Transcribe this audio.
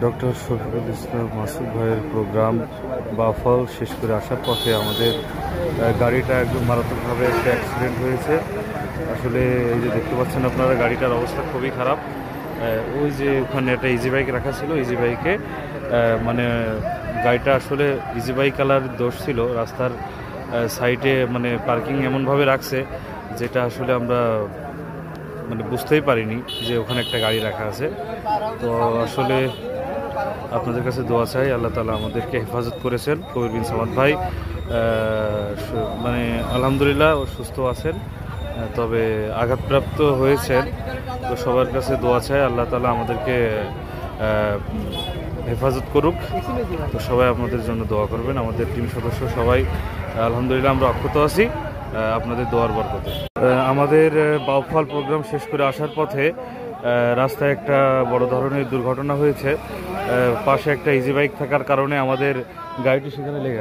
Doctor Shafiqul Islam Masud ভাইয়ের programme baffle শেষ করে আসার পথে আমাদের গাড়িটা একদম মারাত্মকভাবে একটা অ্যাক্সিডেন্ট হয়েছে। আসলে এই যে দেখতে পাচ্ছেন আপনারা, গাড়িটার অবস্থা খুবই খারাপ। ওই যে ওখানে একটা ইজি বাইক রাখা ছিল, ইজি বাইকে মানে গাড়িটা আসলে ইজি বাইক কালার দোষ ছিল। রাস্তার সাইডে মানে পার্কিং এমনভাবে রাখছে যেটা আসলে আমরা মানে বুঝতেই পারিনি যে ওখানে একটা গাড়ি রাখা আছে। তো আসলে আপনাদের কাছে দোয়া চাই, আল্লাহ তাআলা আমাদেরকে হেফাজত করেছেন। কবির বিন সামাদ ভাই মানে আলহামদুলিল্লাহ ও সুস্থ আছেন, তবে আঘাতপ্রাপ্ত হয়েছেন। তো সবার কাছে দোয়া চাই, আল্লাহ তাআলা আমাদেরকে হেফাজত করুক। তো সবাই আমাদের জন্য দোয়া করবেন। আমাদের টিম সদস্য সবাই আলহামদুলিল্লাহ আমরা অক্ষত আছি আপনাদের দোয়ার বরকতে। আমাদের বাউফল প্রোগ্রাম শেষ করে আসার পথে রাস্তায় একটা বড় ধরনের দুর্ঘটনা হয়েছে। পাশে একটা ইজি বাইক থাকার কারণে আমাদের গাড়িটি সেখানে লেগে